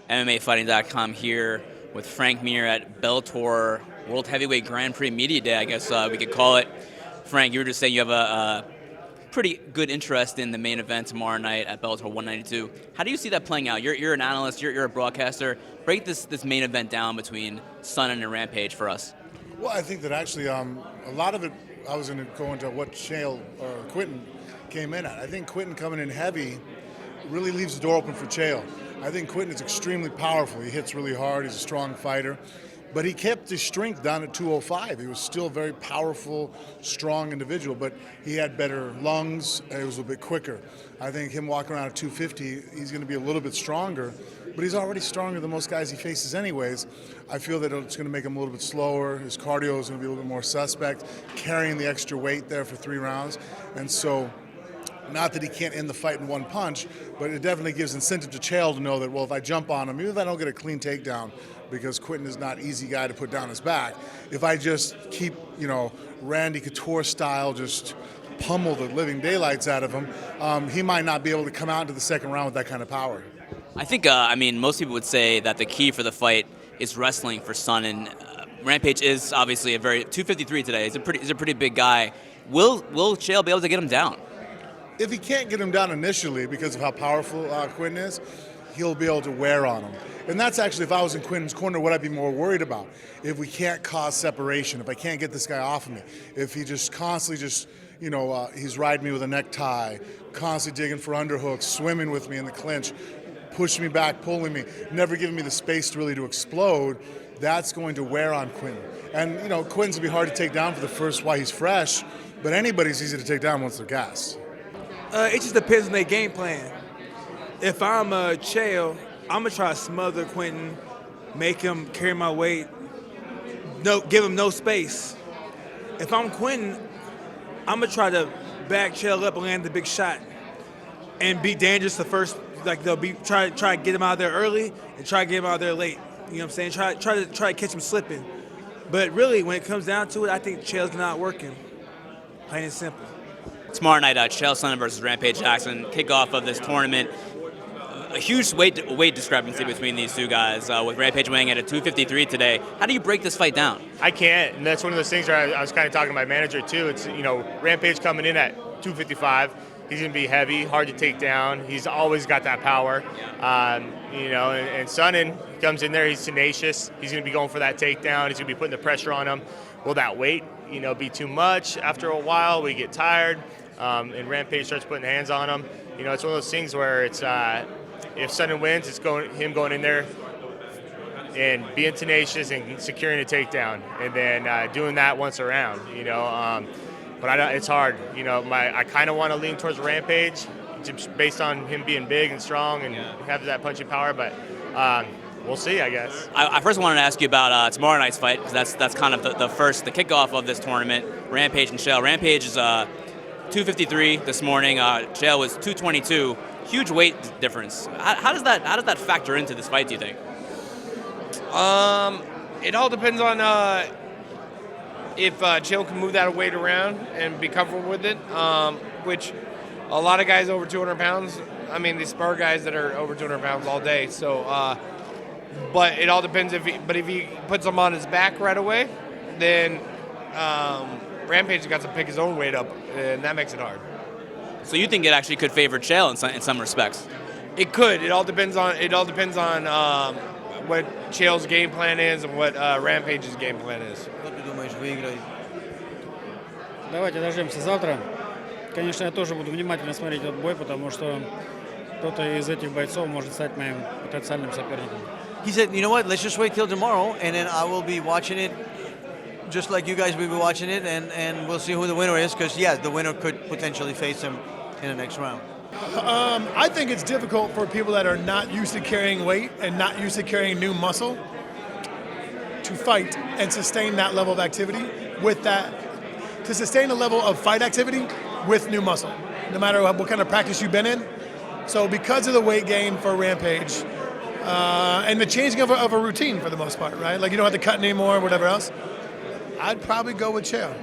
MMAfighting.com here with Frank Mir at Bellator World Heavyweight Grand Prix Media Day, I guess we could call it. Frank, you were just saying you have a pretty good interest in the main event tomorrow night at Bellator 192. How do you see that playing out? You're an analyst, you're a broadcaster. Break this main event down between Sonnen and Rampage for us. Well, I think that actually a lot of it, I was going to go into what Chael or Quinton came in at. I think Quinton coming in heavy really leaves the door open for Chael. I think Quinton is extremely powerful. He hits really hard. He's a strong fighter. But he kept his strength down at 205. He was still a very powerful, strong individual, but he had better lungs. He was a bit quicker. I think him walking around at 250, he's going to be a little bit stronger, but he's already stronger than most guys he faces anyways. I feel that it's going to make him a little bit slower. His cardio is going to be a little bit more suspect, carrying the extra weight there for 3 rounds. And so, not that he can't end the fight in one punch, but it definitely gives incentive to Chael to know that, well, if I jump on him, even if I don't get a clean takedown, because Quinton is not an easy guy to put down his back, if I just keep, Randy Couture style, just pummel the living daylights out of him, he might not be able to come out into the second round with that kind of power. I think, most people would say that the key for the fight is wrestling for Sonnen. Rampage is obviously a very 253 today. He's a pretty big guy. Will Chael be able to get him down? If he can't get him down initially because of how powerful Quinton is, he'll be able to wear on him. And that's actually, if I was in Quinton's corner, what I'd be more worried about. If we can't cause separation, if I can't get this guy off of me, if he just constantly he's riding me with a necktie, constantly digging for underhooks, swimming with me in the clinch, pushing me back, pulling me, never giving me the space to explode, that's going to wear on Quinton. And, Quinton's going to be hard to take down for the first while he's fresh, but anybody's easy to take down once they're gassed. It just depends on their game plan. If I'm Chael, I'm going to try to smother Quinton, make him carry my weight, give him no space. If I'm Quinton, I'm going to try to back Chael up and land the big shot and be dangerous the first, try to get him out there early and try to get him out there late. You know what I'm saying? Try to catch him slipping. But really, when it comes down to it, I think Chael's not working. Plain and simple. Tomorrow night, Chael Sonnen versus Rampage Jackson, kickoff of this tournament. A huge weight discrepancy between these two guys, with Rampage weighing at a 253 today. How do you break this fight down? I can't, and that's one of those things where I was kind of talking to my manager too. It's, Rampage coming in at 255. He's going to be heavy, hard to take down. He's always got that power. And Sonnen comes in there, he's tenacious. He's going to be going for that takedown. He's going to be putting the pressure on him. Will that weight, be too much? After a while, we get tired, and Rampage starts putting hands on him. It's one of those things where it's if Sonnen wins, it's him going in there and being tenacious and securing a takedown, and then doing that once around. But it's hard. I kind of want to lean towards Rampage, just based on him being big and strong and have that punching power. But we'll see, I guess. I first wanted to ask you about tomorrow night's fight, because that's kind of the kickoff of this tournament. Rampage and Chael. Rampage is 253 this morning. Chael was 222. Huge weight difference. How does that factor into this fight, do you think? It all depends on if Chael can move that weight around and be comfortable with it, which a lot of guys over 200 pounds, they spar guys that are over 200 pounds all day. So, but it all depends if he puts them on his back right away, then Rampage has got to pick his own weight up, and that makes it hard. So you think it actually could favor Chael in some respects? It could. It all depends on what Chael's game plan is and what Rampage's game plan is. Давайте дождемся завтра. Конечно, я тоже буду внимательно смотреть этот бой, потому что кто-то из этих бойцов может стать моим потенциальным соперником. He said, you know what, let's just wait till tomorrow, and then I will be watching it just like you guys will be watching it, and we'll see who the winner is, because, the winner could potentially face him in the next round. I think it's difficult for people that are not used to carrying weight and not used to carrying new muscle to fight and sustain that level of activity to sustain a level of fight activity with new muscle, no matter what kind of practice you've been in. So because of the weight gain for Rampage and the changing of a routine for the most part, right? Like you don't have to cut anymore, whatever else, I'd probably go with Chael.